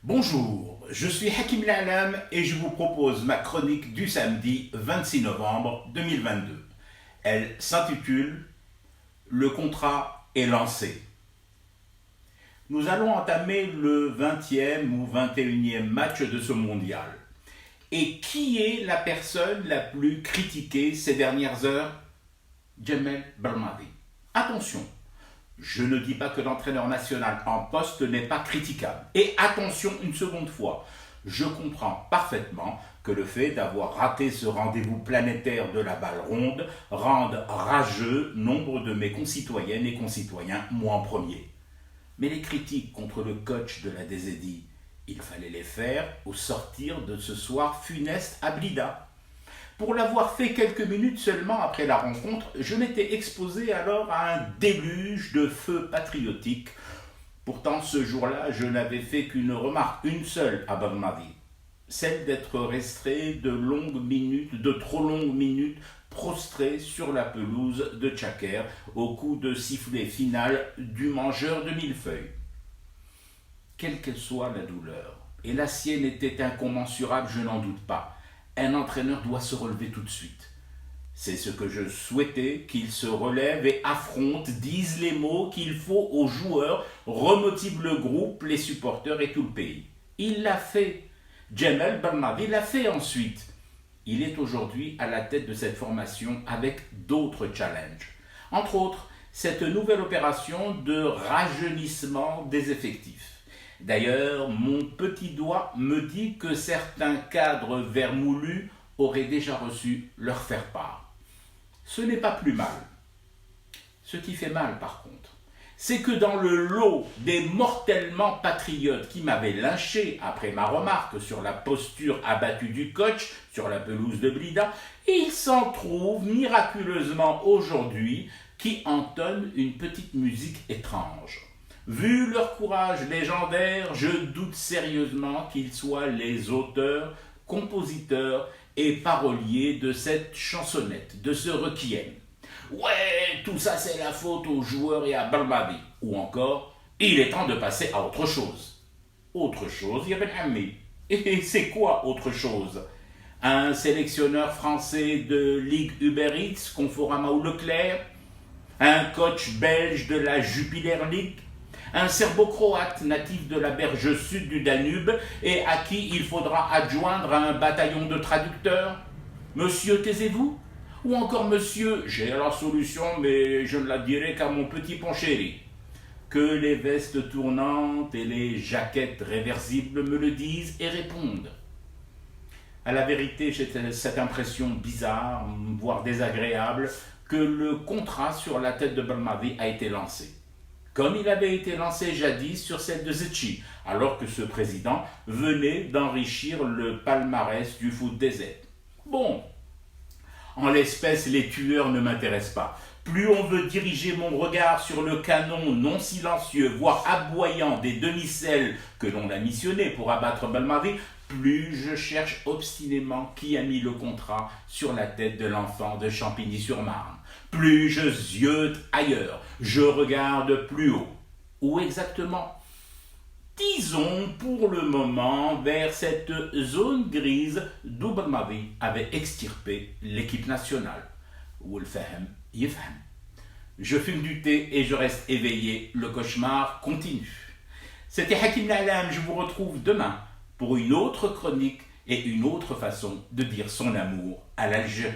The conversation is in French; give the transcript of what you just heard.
Bonjour, je suis Hakim La'alam et je vous propose ma chronique du samedi 26 novembre 2022. Elle s'intitule Le contrat est lancé. Nous allons entamer le 20e ou 21e match de ce mondial. Et qui est la personne la plus critiquée ces dernières heures? Jamel Belmadi. Attention, je ne dis pas que l'entraîneur national en poste n'est pas critiquable. Et attention une seconde fois, je comprends parfaitement que le fait d'avoir raté ce rendez-vous planétaire de la balle ronde rende rageux nombre de mes concitoyennes et concitoyens, moi en premier. Mais les critiques contre le coach de la DZI, il fallait les faire au sortir de ce soir funeste à Blida. Pour l'avoir fait quelques minutes seulement après la rencontre, je m'étais exposé alors à un déluge de feu patriotique. Pourtant, ce jour-là, je n'avais fait qu'une remarque, une seule à Belmadi, celle d'être resté de trop longues minutes, prostré sur la pelouse de Tchaker au coup de sifflet final du mangeur de millefeuilles. Quelle qu'elle soit la douleur, et la sienne était incommensurable, je n'en doute pas, un entraîneur doit se relever tout de suite. C'est ce que je souhaitais, qu'il se relève et affronte, dise les mots qu'il faut aux joueurs, remotive le groupe, les supporters et tout le pays. Il l'a fait. Jamel Belmadi l'a fait ensuite. Il est aujourd'hui à la tête de cette formation avec d'autres challenges. Entre autres, cette nouvelle opération de rajeunissement des effectifs. D'ailleurs, mon petit doigt me dit que certains cadres vermoulus auraient déjà reçu leur faire-part. Ce n'est pas plus mal. Ce qui fait mal, par contre, c'est que dans le lot des mortellement patriotes qui m'avaient lynché après ma remarque sur la posture abattue du coach sur la pelouse de Blida, il s'en trouve miraculeusement aujourd'hui qui entonnent une petite musique étrange. Vu leur courage légendaire, je doute sérieusement qu'ils soient les auteurs, compositeurs et paroliers de cette chansonnette, de ce requiem. Ouais, tout ça c'est la faute aux joueurs et à Belmadi. Ou encore, il est temps de passer à autre chose. Autre chose, Ibn Hammi. Et c'est quoi autre chose? Un sélectionneur français de Ligue Uber Eats, Conforama ou Leclerc? Un coach belge de la Jupiler League? Un serbo-croate natif de la berge sud du Danube et à qui il faudra adjoindre un bataillon de traducteurs? Monsieur, taisez-vous? Ou encore monsieur, j'ai la solution mais je ne la dirai qu'à mon petit Ponchéri. Que les vestes tournantes et les jaquettes réversibles me le disent et répondent. À la vérité, j'ai cette impression bizarre, voire désagréable, que le contrat sur la tête de Belmadi a été lancé. Comme il avait été lancé jadis sur celle de Zetchi, alors que ce président venait d'enrichir le palmarès du foot DZ. Bon, en l'espèce, les tueurs ne m'intéressent pas. Plus on veut diriger mon regard sur le canon non silencieux, voire aboyant des demi-selles que l'on a missionné pour abattre Belmadi, plus je cherche obstinément qui a mis le contrat sur la tête de l'enfant de Champigny-sur-Marne. Plus je ziote ailleurs, je regarde plus haut. Où exactement? Disons pour le moment vers cette zone grise d'où Belmadi avait extirpé l'équipe nationale. Wolfaham Yefham. Je fume du thé et je reste éveillé, le cauchemar continue. C'était Hakim La'alam, je vous retrouve demain pour une autre chronique et une autre façon de dire son amour à l'Algérie.